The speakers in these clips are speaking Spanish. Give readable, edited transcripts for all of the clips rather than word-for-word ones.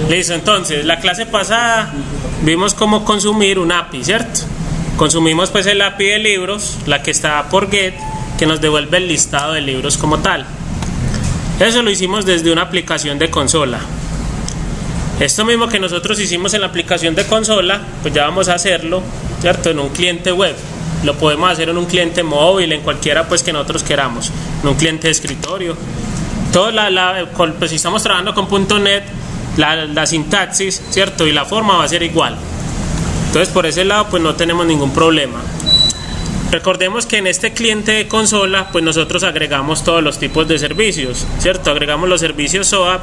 Listo, entonces, la clase pasada vimos cómo consumir un API, ¿cierto? Consumimos pues el API de libros, la que está por get, que nos devuelve el listado de libros como tal. Eso lo hicimos desde una aplicación de consola. Esto mismo que nosotros hicimos en la aplicación de consola, pues ya vamos a hacerlo, ¿cierto? En un cliente web. Lo podemos hacer en un cliente móvil, en cualquiera pues que nosotros queramos, en un cliente de escritorio. Todo pues si estamos trabajando con .NET, la sintaxis, ¿cierto? Y la forma va a ser igual. Entonces por ese lado pues no tenemos ningún problema. Recordemos que en este cliente de consola pues nosotros agregamos todos los tipos de servicios, ¿cierto? Agregamos los servicios SOAP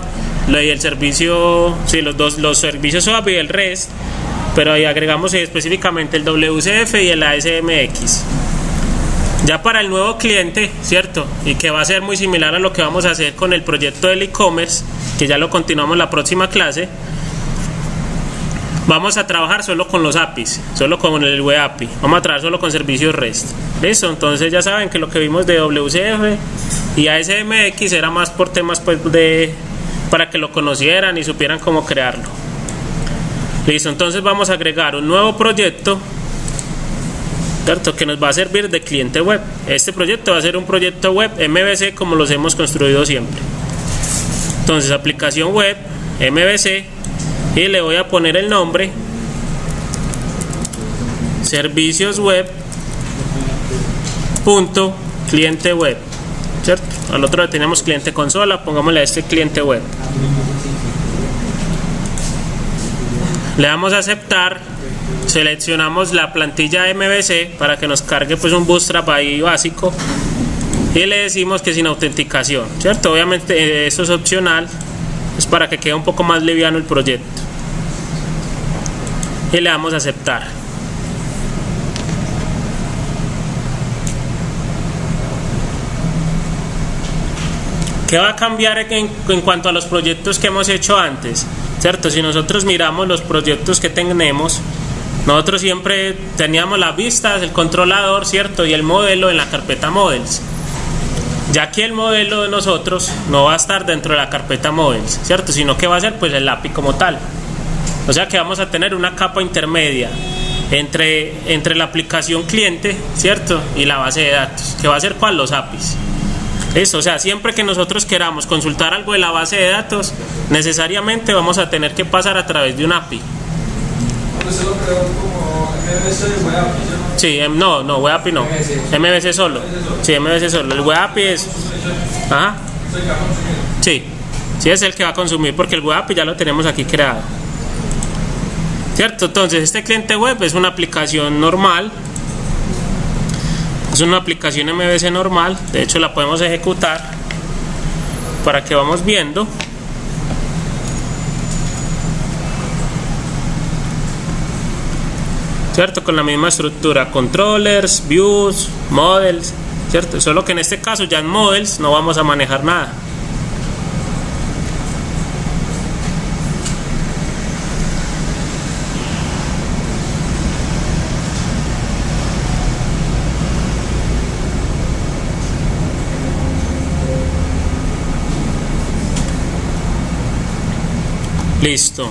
y el servicio, sí, los servicios SOAP y el REST, pero ahí agregamos específicamente el WCF y el ASMX. Ya para el nuevo cliente, ¿cierto? Y que va a ser muy similar a lo que vamos a hacer con el proyecto del e-commerce, que ya lo continuamos en la próxima clase. Vamos a trabajar solo con los APIs, solo con el web API. Vamos a trabajar solo con servicios REST. ¿Listo? Entonces ya saben que lo que vimos de WCF y ASMX era más por temas pues para que lo conocieran y supieran cómo crearlo. Listo, entonces vamos a agregar un nuevo proyecto, ¿cierto? Que nos va a servir de cliente web. Este proyecto va a ser un proyecto web MVC como los hemos construido siempre. Entonces aplicación web MVC. Y le voy a poner el nombre servicios web punto cliente web, ¿cierto? Al otro le tenemos cliente consola, pongámosle a este cliente web. Le damos a aceptar, seleccionamos la plantilla MVC para que nos cargue pues un bootstrap ahí básico y le decimos que sin autenticación, ¿cierto? Obviamente eso es opcional, es para que quede un poco más liviano el proyecto. Y le damos a aceptar. ¿Qué va a cambiar en cuanto a los proyectos que hemos hecho antes? ¿Cierto? Si nosotros miramos los proyectos que tenemos, nosotros siempre teníamos las vistas, el controlador, ¿cierto? Y el modelo en la carpeta models. Ya que el modelo de nosotros no va a estar dentro de la carpeta models, ¿cierto? Sino que va a ser pues el API como tal. O sea que vamos a tener una capa intermedia entre la aplicación cliente, ¿cierto? Y la base de datos, que va a ser ¿cuál? Los APIs. Eso, o sea, siempre que nosotros queramos consultar algo de la base de datos, necesariamente vamos a tener que pasar a través de un API. ¿Usted lo creó como MVC y Web API? Sí, no, Web API no. MVC solo. Sí, MVC solo. El Web API es... Ajá. Sí, sí es el que va a consumir porque el Web API ya lo tenemos aquí creado. ¿Cierto? Entonces este cliente web es una aplicación normal, es una aplicación MVC normal, de hecho la podemos ejecutar para que vamos viendo. ¿Cierto? Con la misma estructura, controllers, views, models, ¿cierto? Solo que en este caso ya en models no vamos a manejar nada. Listo.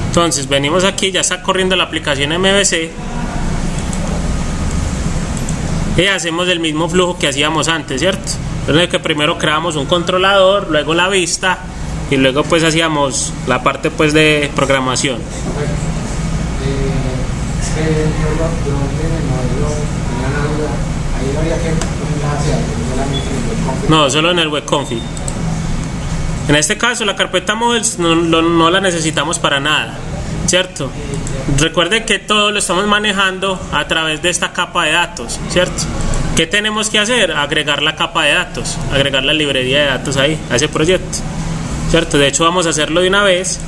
Entonces venimos aquí, ya está corriendo la aplicación MVC y hacemos el mismo flujo que hacíamos antes, ¿cierto? Entonces que primero creamos un controlador, luego la vista y luego pues hacíamos la parte pues de programación. No, solo en el web config. En este caso la carpeta models no la necesitamos para nada, ¿cierto? Recuerden que todo lo estamos manejando a través de esta capa de datos, ¿cierto? ¿Qué tenemos que hacer? Agregar la capa de datos, agregar la librería de datos ahí, a ese proyecto, ¿cierto? De hecho vamos a hacerlo de una vez.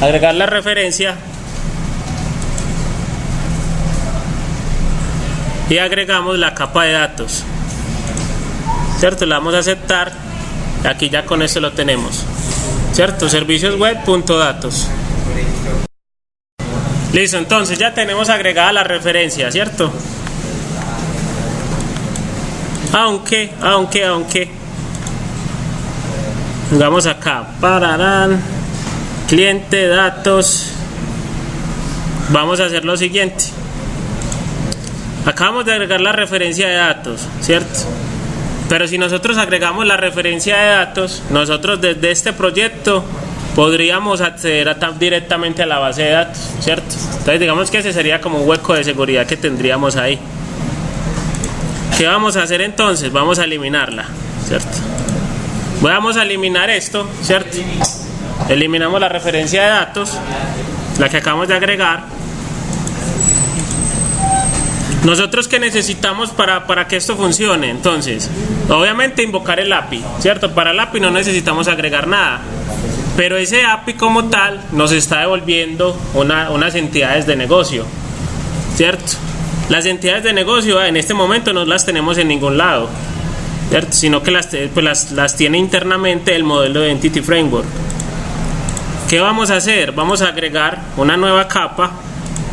Agregar la referencia y agregamos la capa de datos, ¿cierto? Le vamos a aceptar. Aquí ya con esto lo tenemos, ¿cierto? Servicios web.datos. Listo, entonces ya tenemos agregada la referencia, ¿cierto? Aunque Vamos acá, pararán, cliente, datos. Vamos a hacer lo siguiente. Acabamos de agregar la referencia de datos, ¿cierto? Pero si nosotros agregamos la referencia de datos, nosotros desde este proyecto podríamos acceder directamente a la base de datos, ¿cierto? Entonces digamos que ese sería como un hueco de seguridad que tendríamos ahí. ¿Qué vamos a hacer entonces? Vamos a eliminarla, ¿cierto? Vamos a eliminar esto, ¿cierto? Eliminamos la referencia de datos, la que acabamos de agregar. Nosotros, ¿qué necesitamos para que esto funcione? Entonces, obviamente invocar el API, ¿cierto? Para el API no necesitamos agregar nada, pero ese API como tal nos está devolviendo unas entidades de negocio, ¿cierto? Las entidades de negocio en este momento no las tenemos en ningún lado, ¿cierto? Sino que las tiene internamente el modelo de Entity Framework. ¿Qué vamos a hacer? Vamos a agregar una nueva capa,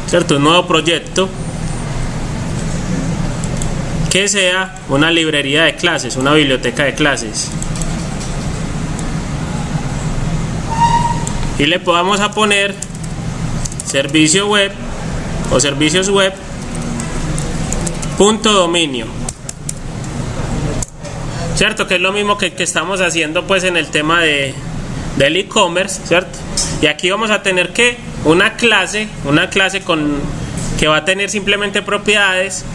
¿cierto? Un nuevo proyecto que sea una librería de clases, una biblioteca de clases. Y le podamos a poner servicio web o servicios web punto dominio, cierto, que es lo mismo que estamos haciendo pues en el tema del e-commerce, cierto. Y aquí vamos a tener que una clase que va a tener simplemente propiedades,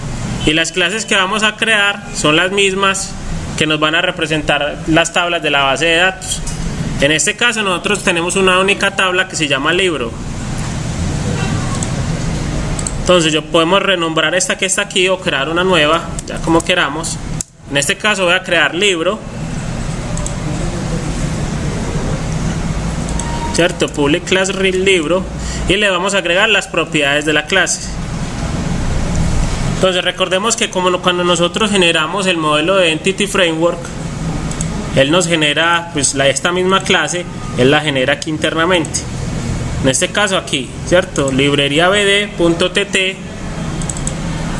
y las clases que vamos a crear son las mismas que nos van a representar las tablas de la base de datos. En este caso nosotros tenemos una única tabla que se llama libro. Entonces podemos renombrar esta que está aquí o crear una nueva, ya como queramos. En este caso voy a crear libro, ¿cierto? Public class read libro, y le vamos a agregar las propiedades de la clase. Entonces recordemos que como cuando nosotros generamos el modelo de Entity Framework, él nos genera pues esta misma clase, él la genera aquí internamente. En este caso aquí, ¿cierto? Librería bd.tt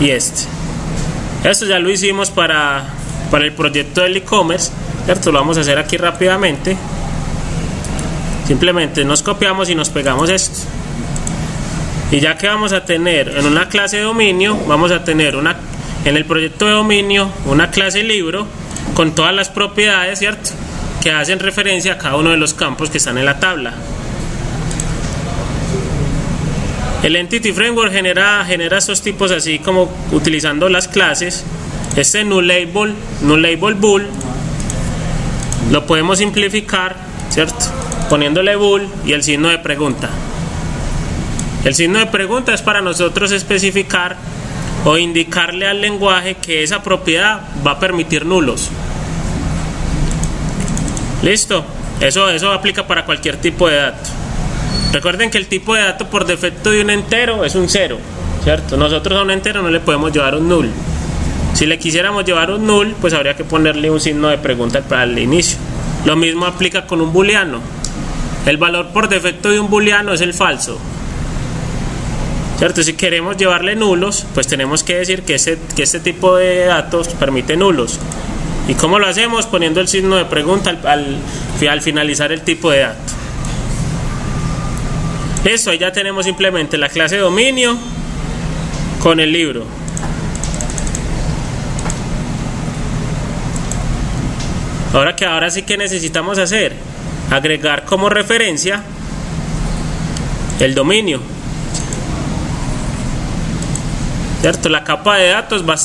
y esto ya lo hicimos para el proyecto del e-commerce, ¿cierto? Lo vamos a hacer aquí rápidamente. Simplemente nos copiamos y nos pegamos esto. Y ya que vamos a tener en una clase de dominio, vamos a tener en el proyecto de dominio una clase libro con todas las propiedades, ¿cierto?, que hacen referencia a cada uno de los campos que están en la tabla. El Entity Framework genera estos tipos así como utilizando las clases. Este null label bool lo podemos simplificar, ¿cierto?, poniéndole bool y el signo de pregunta. El signo de pregunta es para nosotros especificar o indicarle al lenguaje que esa propiedad va a permitir nulos. Listo, eso aplica para cualquier tipo de dato. Recuerden que el tipo de dato por defecto de un entero es un 0, ¿cierto? Nosotros a un entero no le podemos llevar un null. Si le quisiéramos llevar un null, pues habría que ponerle un signo de pregunta para el inicio. Lo mismo aplica con un booleano. El valor por defecto de un booleano es el falso, ¿cierto? Si queremos llevarle nulos, pues tenemos que decir que este tipo de datos permite nulos. ¿Y cómo lo hacemos? Poniendo el signo de pregunta al finalizar el tipo de dato. Eso, ahí ya tenemos simplemente la clase dominio con el libro. Ahora sí que necesitamos hacer, agregar como referencia el dominio, ¿cierto? La capa de datos va a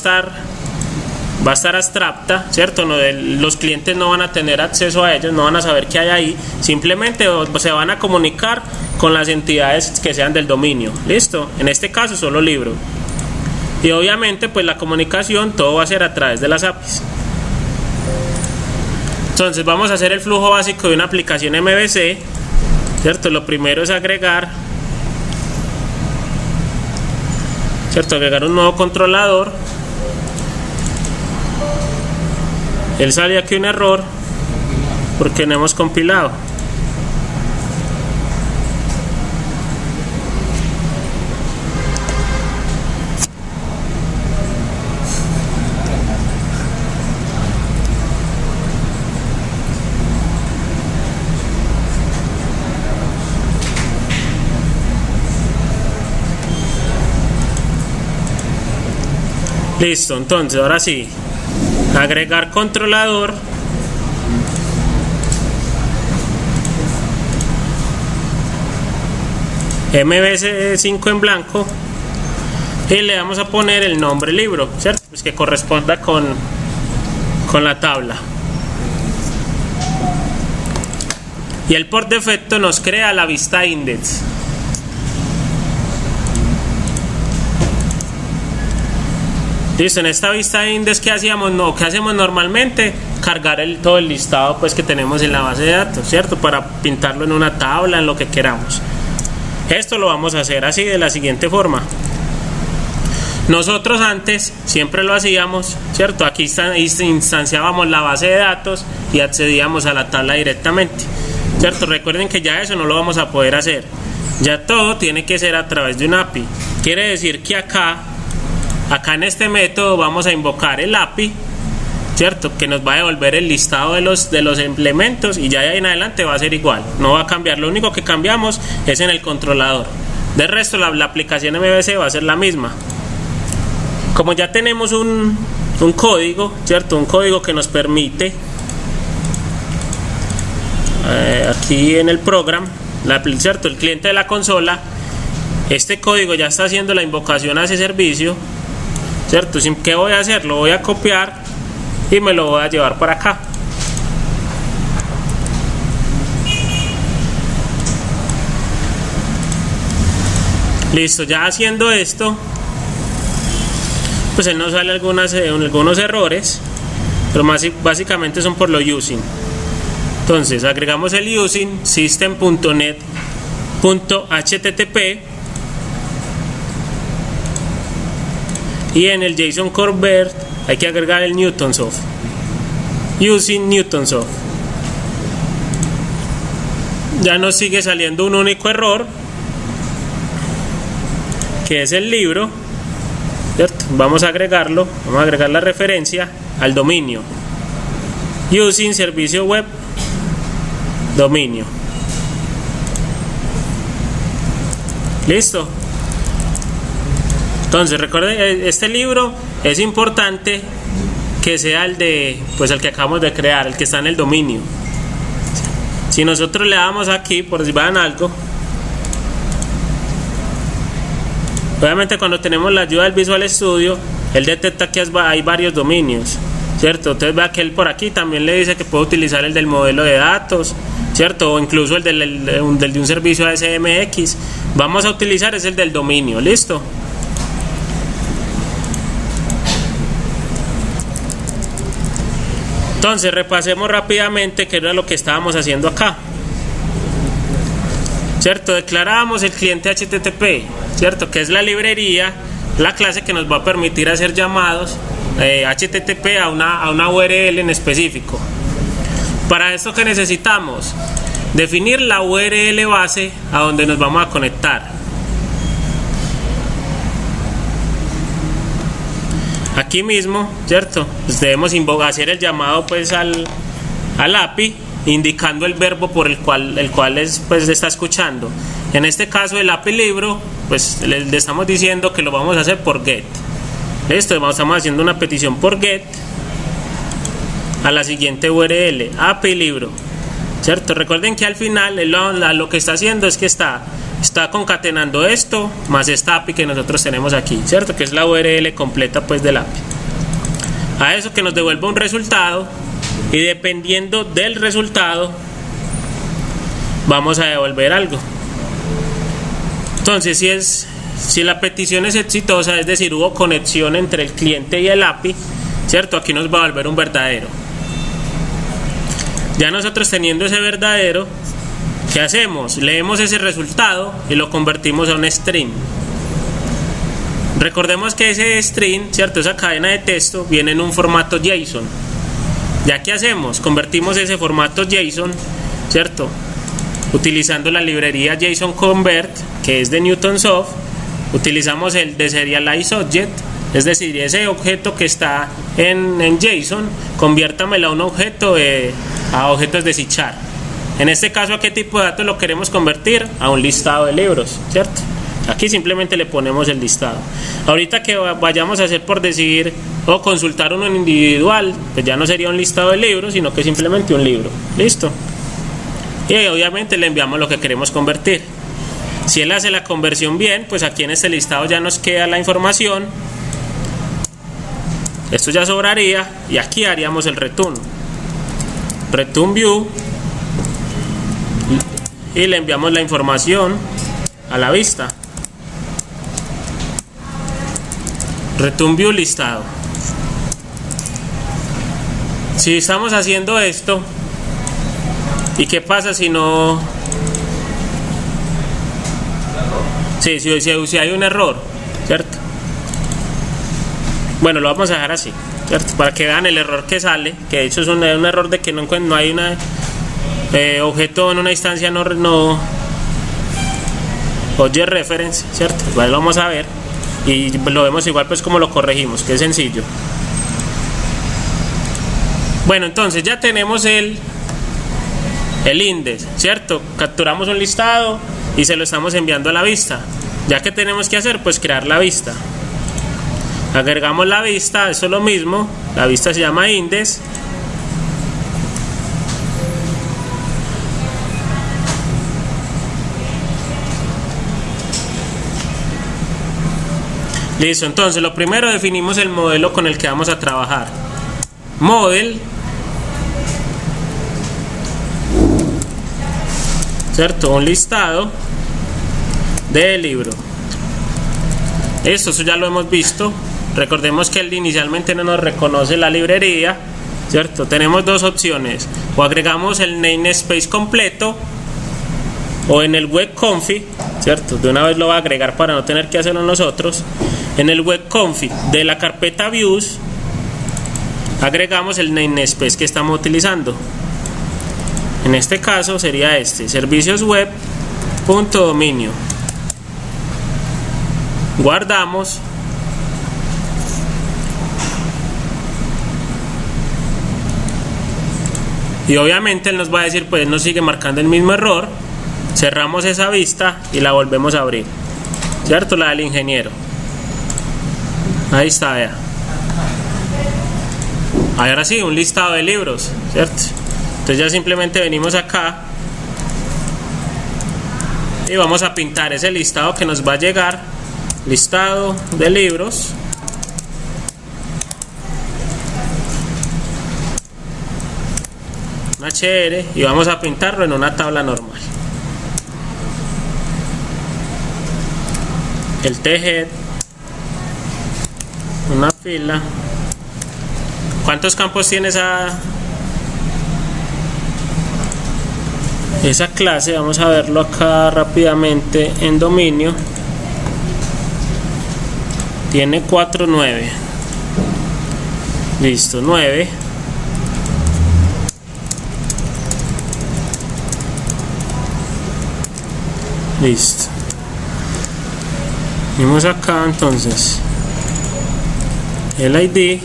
estar abstracta, ¿cierto? Los clientes no van a tener acceso a ellos, no van a saber qué hay ahí, simplemente se van a comunicar con las entidades que sean del dominio. ¿Listo? En este caso solo libro. Y obviamente pues la comunicación todo va a ser a través de las APIs. Entonces vamos a hacer el flujo básico de una aplicación MVC, ¿cierto? Lo primero es agregar, ¿cierto? Agregar un nuevo controlador. Él sale aquí un error porque no hemos compilado. Listo, entonces ahora sí, agregar controlador. MVC5 en blanco y le vamos a poner el nombre libro, ¿cierto? Pues que corresponda con la tabla. Y él por defecto nos crea la vista index. Listo, en esta vista index que hacíamos, que hacemos normalmente, cargar todo el listado pues que tenemos en la base de datos, ¿cierto? Para pintarlo en una tabla, en lo que queramos. Esto lo vamos a hacer así, de la siguiente forma. Nosotros antes siempre lo hacíamos, ¿cierto? Aquí instanciábamos la base de datos y accedíamos a la tabla directamente, ¿cierto? Recuerden que ya eso no lo vamos a poder hacer. Ya todo tiene que ser a través de un API. Quiere decir que acá en este método vamos a invocar el API, ¿cierto? Que nos va a devolver el listado de los elementos y ya de ahí en adelante va a ser igual, no va a cambiar. Lo único que cambiamos es en el controlador. De resto la aplicación MVC va a ser la misma. Como ya tenemos un código, ¿cierto? Un código que nos permite aquí en el program, ¿cierto? El cliente de la consola, este código ya está haciendo la invocación a ese servicio, ¿cierto? ¿Qué voy a hacer? Lo voy a copiar y me lo voy a llevar para acá. Listo, ya haciendo esto, pues él nos sale algunos errores, pero básicamente son por lo using. Entonces agregamos el using system.net.http y en el JSON convert hay que agregar el Newtonsoft, using Newtonsoft. Ya nos sigue saliendo un único error, que es el libro, ¿cierto? Vamos a agregarlo, vamos a agregar la referencia al dominio, using servicio web dominio. Listo. Entonces recuerden, este libro es importante que sea el que acabamos de crear, el que está en el dominio. Si nosotros le damos aquí, por si vean algo, obviamente cuando tenemos la ayuda del Visual Studio, él detecta que hay varios dominios, ¿cierto? Entonces vea que él por aquí también le dice que puede utilizar el del modelo de datos, ¿cierto? O incluso el del de un servicio ASMX. Vamos a utilizar es el del dominio, ¿listo? Entonces repasemos rápidamente qué era lo que estábamos haciendo acá, ¿cierto? Declarábamos el cliente HTTP, ¿cierto? Que es la librería, la clase que nos va a permitir hacer llamados HTTP a una URL en específico. Para esto, ¿qué necesitamos? Definir la URL base a donde nos vamos a conectar. Aquí mismo, ¿cierto? Pues debemos hacer el llamado pues al API, indicando el verbo por el cual está escuchando. En este caso el API libro, pues le estamos diciendo que lo vamos a hacer por get. Listo, estamos haciendo una petición por get a la siguiente URL, API libro, ¿cierto? Recuerden que al final lo que está haciendo es que está concatenando esto más esta API que nosotros tenemos aquí, ¿cierto? Que es la URL completa pues del API. A eso que nos devuelve un resultado, y dependiendo del resultado vamos a devolver algo. Entonces si la petición es exitosa, es decir, hubo conexión entre el cliente y el API, ¿cierto? Aquí nos va a devolver un verdadero. Ya nosotros teniendo ese verdadero, ¿qué hacemos? Leemos ese resultado y lo convertimos a un string. Recordemos que ese string, ¿cierto? Esa cadena de texto viene en un formato JSON. ¿Ya qué hacemos? Convertimos ese formato JSON, ¿cierto? Utilizando la librería JSON Convert, que es de Newtonsoft. Utilizamos el de Serialize Object, es decir, ese objeto que está en JSON, conviértamelo a un objeto a objetos de C#. En este caso, ¿a qué tipo de datos lo queremos convertir? A un listado de libros, ¿cierto? Aquí simplemente le ponemos el listado. Ahorita que vayamos a hacer, por decir, o consultar uno en individual, pues ya no sería un listado de libros, sino que simplemente un libro. Listo. Y obviamente le enviamos lo que queremos convertir. Si él hace la conversión bien, pues aquí en este listado ya nos queda la información. Esto ya sobraría y aquí haríamos el return. Return view. Y le enviamos la información a la vista. Return view listado. Si estamos haciendo esto, ¿y qué pasa si no? Sí, si hay un error, ¿cierto? Bueno, lo vamos a dejar así, ¿cierto? Para que vean el error que sale, que de hecho es un error de que no hay una objeto en una instancia no object reference, ¿cierto? Pues lo vamos a ver y lo vemos igual pues como lo corregimos, que es sencillo. Bueno, entonces ya tenemos el index, ¿cierto? Capturamos un listado y se lo estamos enviando a la vista. Ya que tenemos que hacer, pues crear la vista. Agregamos la vista, eso es lo mismo. La vista se llama index. Listo, entonces lo primero definimos el modelo con el que vamos a trabajar. Model, ¿cierto? Un listado de libro. Eso ya lo hemos visto. Recordemos que él inicialmente no nos reconoce la librería, ¿cierto? Tenemos dos opciones: o agregamos el namespace completo, o en el web config, ¿cierto? De una vez lo va a agregar para no tener que hacerlo nosotros. En el web config de la carpeta views agregamos el namespace que estamos utilizando. En este caso sería este: serviciosweb.dominio. Guardamos. Y obviamente él nos va a decir, pues nos sigue marcando el mismo error. Cerramos esa vista y la volvemos a abrir, ¿cierto? La del ingeniero. Ahí está, ya. Ahora sí, un listado de libros, ¿cierto? Entonces ya simplemente venimos acá y vamos a pintar ese listado que nos va a llegar. Listado de libros. Un HR y vamos a pintarlo en una tabla normal. El TG, una fila. ¿Cuántos campos tiene esa clase? Vamos a verlo acá rápidamente en dominio. Tiene 4, 9. Listo, 9. Listo. Vamos acá entonces el ID,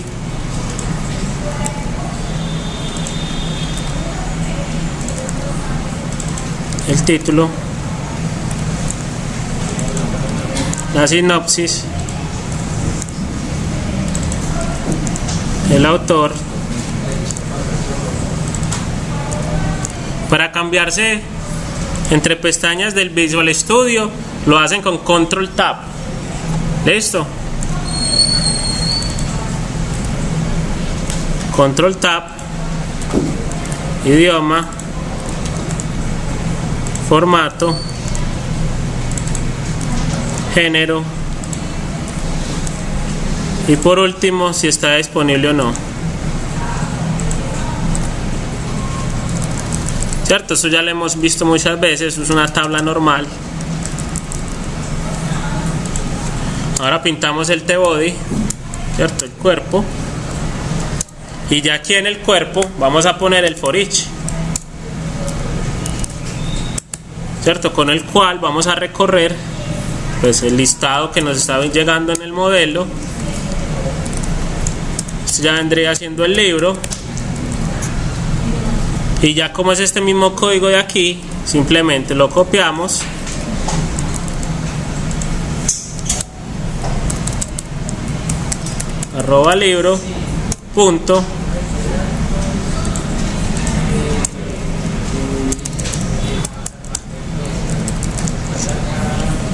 el título, la sinopsis, el autor. Para cambiarse entre pestañas del Visual Studio lo hacen con Control Tab. Listo. Control Tab, idioma, formato, género y por último si está disponible o no. ¿Cierto? Eso ya lo hemos visto muchas veces, es una tabla normal. Ahora pintamos el T-body, ¿cierto? El cuerpo. Y ya aquí en el cuerpo vamos a poner el for each, ¿cierto? Con el cual vamos a recorrer pues el listado que nos está llegando en el modelo. Esto ya vendría siendo el libro. Y ya como es este mismo código de aquí, simplemente lo copiamos @libro punto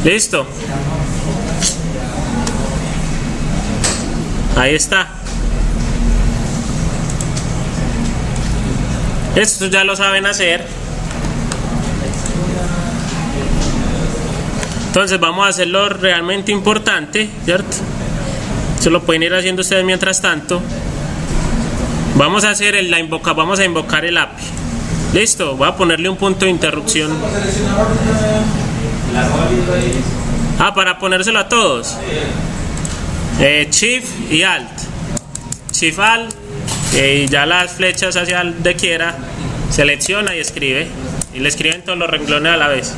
listo, ahí está. Esto ya lo saben hacer. Entonces vamos a hacer lo realmente importante, ¿cierto? Se lo pueden ir haciendo ustedes mientras tanto. Vamos a hacer vamos a invocar el API. Listo, voy a ponerle un punto de interrupción. Para ponérselo a todos. Shift y Alt. Shift Alt y ya las flechas hacia donde quiera. Selecciona y escribe. Y le escriben todos los renglones a la vez.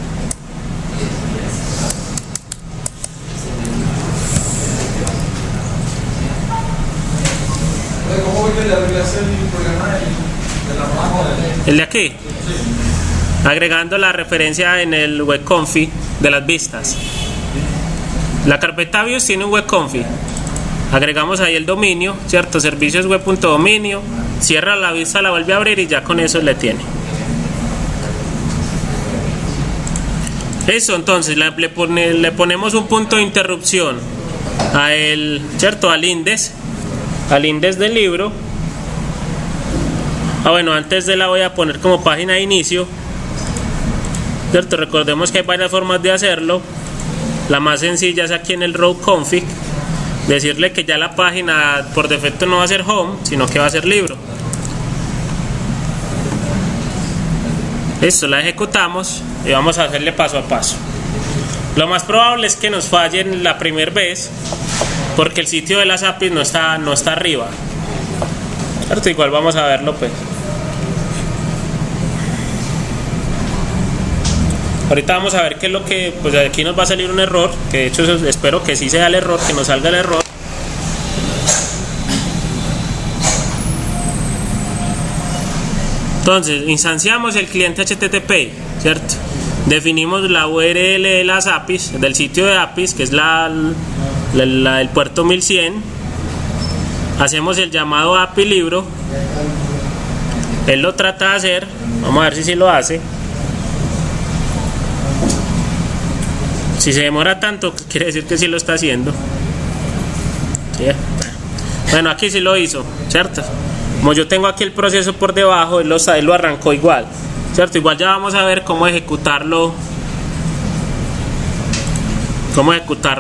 ¿Cómo que le arreglas el programa de la mano? El de aquí. Agregando la referencia en el webconfig de las vistas. La carpeta views tiene un webconfig. Agregamos ahí el dominio, ¿cierto? Servicios web.dominio. Cierra la vista, la vuelve a abrir y ya con eso le tiene. Eso, entonces le ponemos un punto de interrupción ¿cierto? Al index del libro. Bueno, antes de la voy a poner como página de inicio, ¿cierto? Recordemos que hay varias formas de hacerlo. La más sencilla es aquí en el row config, decirle que ya la página por defecto no va a ser home, sino que va a ser libro. Listo, la ejecutamos y vamos a hacerle paso a paso. Lo más probable es que nos falle la primera vez porque el sitio de las APIs no está arriba, ¿cierto? Igual vamos a verlo pues. Ahorita vamos a ver qué es lo que, pues aquí nos va a salir un error, que de hecho espero que sí sea el error, que nos salga el error. Entonces, instanciamos el cliente HTTP, ¿cierto? Definimos la URL de las APIs, del sitio de APIs, que es la del puerto 1100. Hacemos el llamado API libro. Él lo trata de hacer, vamos a ver si sí lo hace. Si se demora tanto, quiere decir que sí lo está haciendo. ¿Sí? Bueno, aquí sí lo hizo, ¿cierto? Como yo tengo aquí el proceso por debajo, él lo arrancó igual, ¿cierto? Igual ya vamos a ver cómo ejecutarlo.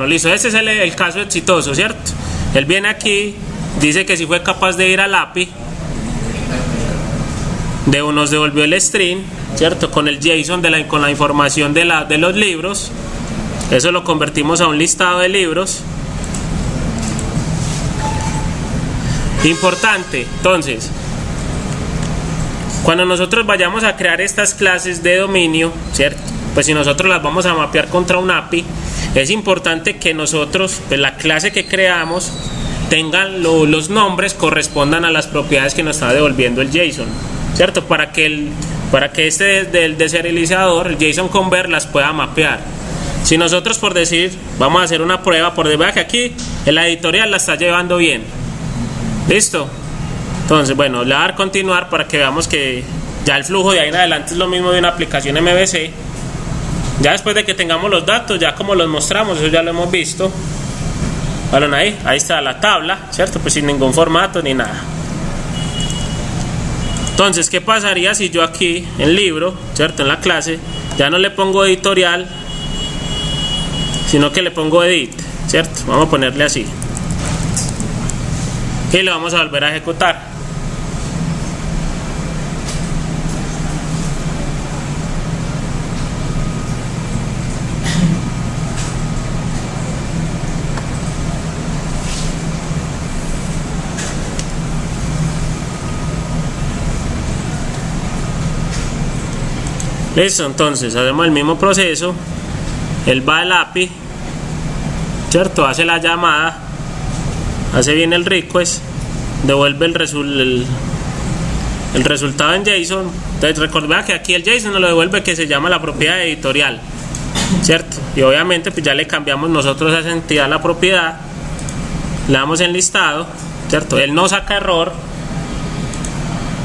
Listo, ese es el caso exitoso, ¿cierto? Él viene aquí, dice que sí fue capaz de ir al API, nos devolvió el string, ¿cierto? Con el JSON con la información de los libros. Eso lo convertimos a un listado de libros. Importante, entonces, cuando nosotros vayamos a crear estas clases de dominio, ¿cierto? Pues si nosotros las vamos a mapear contra un API, es importante que nosotros, pues la clase que creamos, tengan los nombres correspondan a las propiedades que nos está devolviendo el JSON, ¿cierto? Para que este del deserializador, el JSON Convert, las pueda mapear. Si nosotros, por decir, vamos a hacer una prueba, por debajo que aquí en la editorial la está llevando bien. ¿Listo? Entonces, bueno, le voy a dar continuar para que veamos que ya el flujo de ahí en adelante es lo mismo de una aplicación MVC. Ya después de que tengamos los datos, ya como los mostramos, eso ya lo hemos visto. Bueno, ahí está la tabla, ¿cierto? Pues sin ningún formato ni nada. Entonces, ¿qué pasaría si yo aquí en libro, ¿cierto? En la clase, ya no le pongo editorial, sino que le pongo edit, ¿cierto? Vamos a ponerle así. Y le vamos a volver a ejecutar. Listo, entonces hacemos el mismo proceso. Él va al API, ¿cierto? Hace la llamada, hace bien el request, devuelve el resultado en JSON. Entonces recordad que aquí el JSON nos lo devuelve, que se llama la propiedad editorial, ¿cierto? Y obviamente pues ya le cambiamos nosotros a esa entidad la propiedad. le damos en listado, ¿cierto? Él no saca error,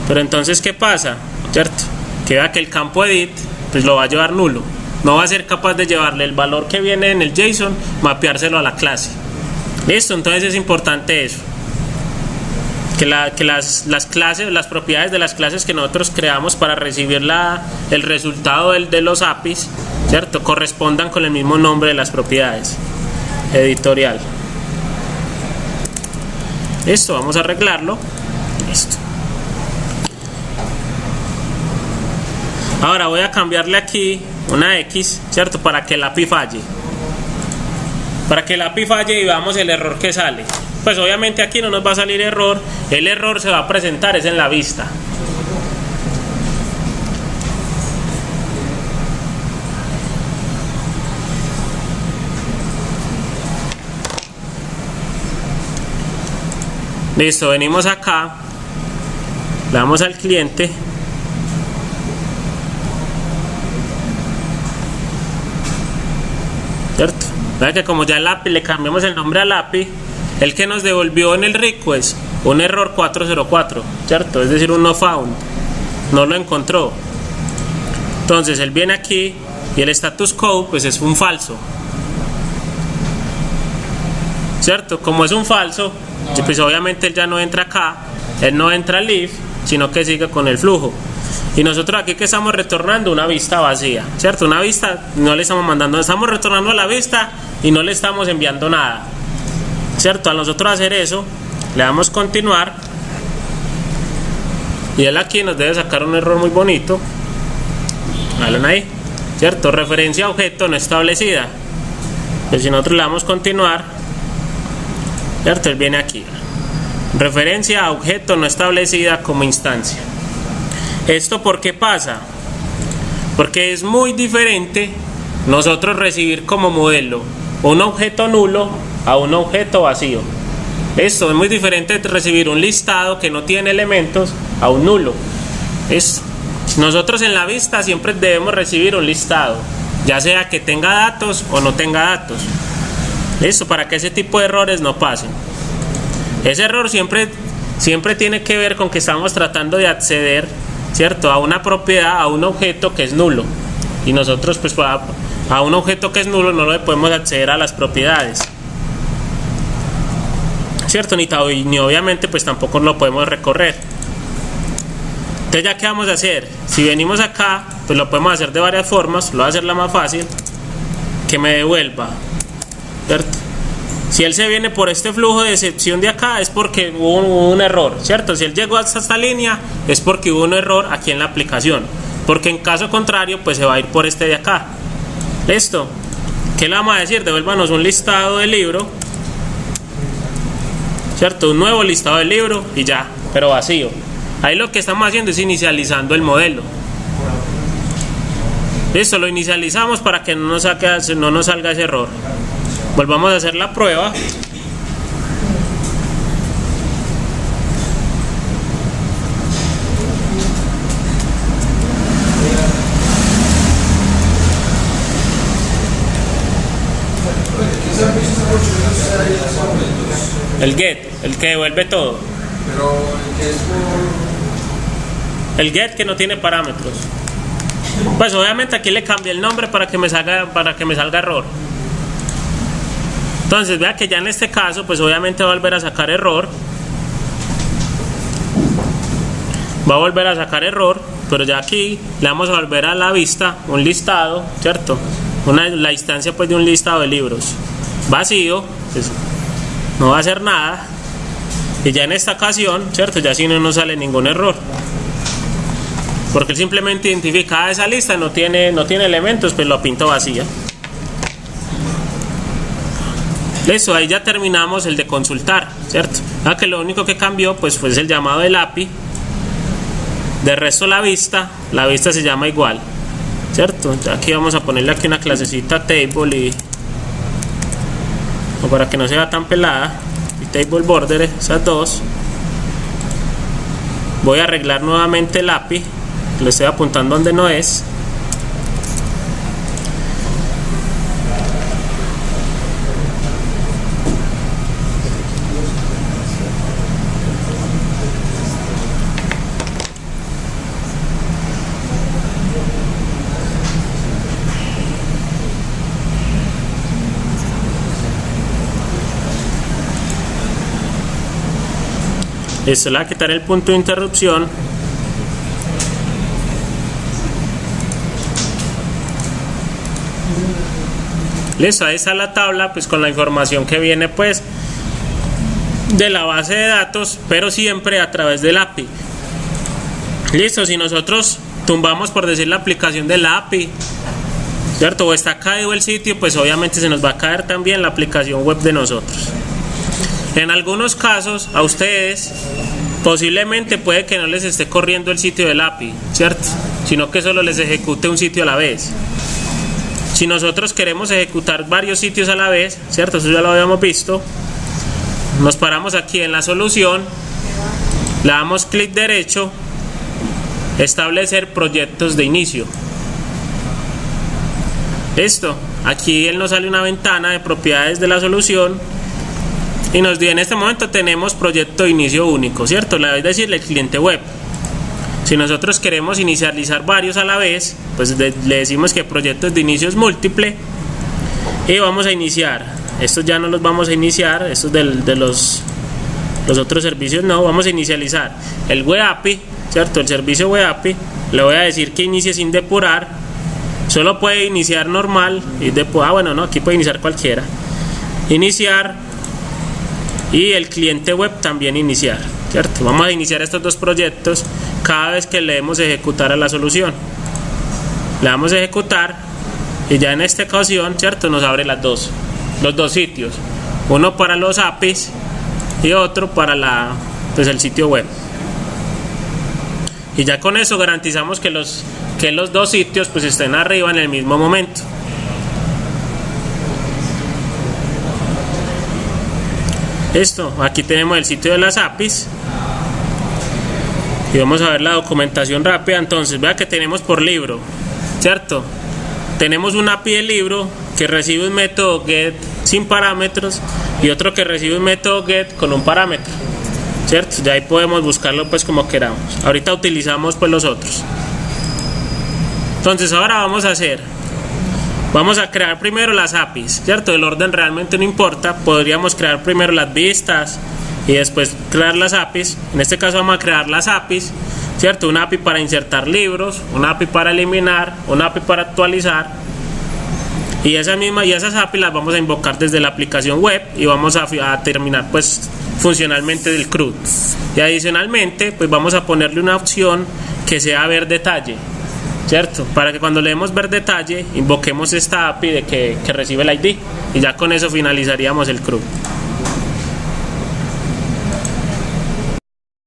pero entonces ¿qué pasa? ¿Cierto? Que vea que el campo edit pues lo va a llevar nulo, no va a ser capaz de llevarle el valor que viene en el JSON, mapeárselo a la clase. Listo, entonces es importante eso, que las clases, las propiedades de las clases que nosotros creamos para recibir el resultado de los APIs, ¿cierto?, correspondan con el mismo nombre de las propiedades. Editorial. Listo, vamos a arreglarlo. Listo. Ahora voy a cambiarle aquí una X, ¿cierto?, para que el API falle. Para que el API falle y veamos el error que sale. Pues obviamente aquí no nos va a salir error. El error se va a presentar es en la vista. Listo, venimos acá, le damos al cliente, ¿cierto? Vea que como ya el API le cambiamos el nombre al API, el que nos devolvió en el request un error 404, ¿cierto? Es decir, un no found, no lo encontró. Entonces él viene aquí y el status code pues es un falso, ¿cierto? Como es un falso, pues obviamente él ya no entra acá, él no entra al if, sino que sigue con el flujo. Y nosotros aquí que estamos retornando una vista vacía, ¿cierto? Una vista no le estamos mandando, estamos retornando a la vista y no le estamos enviando nada, ¿cierto? Al nosotros hacer eso, le damos continuar y él aquí nos debe sacar un error muy bonito. ¿Valen ahí? ¿Cierto? Referencia a objeto no establecida. Pues si nosotros le damos continuar, ¿cierto? Él viene aquí. Referencia a objeto no establecida como instancia. ¿Esto por qué pasa? Porque es muy diferente nosotros recibir como modelo un objeto nulo a un objeto vacío. Esto es muy diferente de recibir un listado que no tiene elementos a un nulo. Nosotros en la vista siempre debemos recibir un listado, ya sea que tenga datos o no tenga datos. Listo, para que ese tipo de errores no pasen. Ese error siempre tiene que ver con que estamos tratando de acceder, ¿cierto?, a una propiedad, a un objeto que es nulo. Y nosotros pues a un objeto que es nulo no le podemos acceder a las propiedades, ¿cierto? Ni obviamente pues tampoco lo podemos recorrer. Entonces ya qué vamos a hacer. Si venimos acá pues lo podemos hacer de varias formas. Lo voy a hacer la más fácil, que me devuelva, ¿cierto? Si él se viene por este flujo de excepción de acá es porque hubo un error, ¿cierto? Si él llegó hasta esta línea es porque hubo un error aquí en la aplicación, porque en caso contrario pues se va a ir por este de acá. ¿Listo? ¿Qué le vamos a decir? Devuélvanos un listado del libro, ¿cierto? Un nuevo listado del libro y ya, pero vacío. Ahí lo que estamos haciendo es inicializando el modelo. Listo, lo inicializamos para que no nos salga ese error. Volvamos a hacer la prueba. El get, el que devuelve todo. Pero el que es por... El get que no tiene parámetros. Pues obviamente aquí le cambié el nombre para que me salga error. Entonces vea que ya en este caso pues obviamente va a volver a sacar error. Va a volver a sacar error, pero ya aquí le vamos a volver a la vista un listado, ¿cierto? La instancia pues de un listado de libros vacío, pues no va a hacer nada. Y ya en esta ocasión, ¿cierto? Ya si no nos sale ningún error, porque él simplemente identifica esa lista, no tiene elementos, pues lo pinto vacía. Listo, ahí ya terminamos el de consultar, ¿cierto? Que lo único que cambió pues fue el llamado del API. De resto la vista se llama igual, ¿cierto? Ya aquí vamos a ponerle aquí una clasecita table o para que no sea tan pelada, y table border, esas dos. Voy a arreglar nuevamente el API, que lo estoy apuntando donde no es. Listo, le voy a quitar el punto de interrupción. Listo, ahí está la tabla pues con la información que viene pues de la base de datos, pero siempre a través del API. Listo, si nosotros tumbamos, por decir, la aplicación de la API, ¿cierto? O está caído el sitio, pues obviamente se nos va a caer también la aplicación web de nosotros. En algunos casos a ustedes posiblemente puede que no les esté corriendo el sitio del API, ¿cierto? Sino que solo les ejecute un sitio a la vez. Si nosotros queremos ejecutar varios sitios a la vez, ¿cierto? Eso ya lo habíamos visto. Nos paramos aquí en la solución, le damos clic derecho, establecer proyectos de inicio. Listo, aquí él nos sale una ventana de propiedades de la solución y nos dice: en este momento tenemos proyecto de inicio único, ¿cierto? Es decir, el cliente web. Si nosotros queremos inicializar varios a la vez, pues le decimos que proyectos de inicio es múltiple y vamos a iniciar. Estos ya no los vamos a iniciar, estos de los otros servicios no, vamos a inicializar el web API, ¿cierto? El servicio web API, le voy a decir que inicie sin depurar, solo puede iniciar normal y bueno, no, aquí puede iniciar cualquiera, iniciar, y el cliente web también iniciar, ¿cierto? Vamos a iniciar estos dos proyectos cada vez que le demos ejecutar a la solución. Le damos a ejecutar y ya en esta ocasión, ¿cierto? Nos abre los dos sitios, uno para los APIs y otro para pues el sitio web. Y ya con eso garantizamos que los dos sitios pues estén arriba en el mismo momento. Listo, aquí tenemos el sitio de las APIs y vamos a ver la documentación rápida. Entonces vea que tenemos por libro, ¿cierto? Tenemos un API de libro que recibe un método get sin parámetros y otro que recibe un método get con un parámetro, ¿cierto? Ya ahí podemos buscarlo pues como queramos. Ahorita utilizamos pues los otros. Entonces ahora vamos a crear primero las APIs, ¿cierto? El orden realmente no importa, podríamos crear primero las vistas y después crear las APIs. En este caso vamos a crear las APIs, ¿cierto? Una API para insertar libros, una API para eliminar, una API para actualizar, y esas APIs las vamos a invocar desde la aplicación web y vamos a terminar pues funcionalmente del CRUD. Y adicionalmente pues vamos a ponerle una opción que sea ver detalle, ¿cierto? Para que cuando le demos ver detalle invoquemos esta API que recibe el ID, y ya con eso finalizaríamos el CRUD.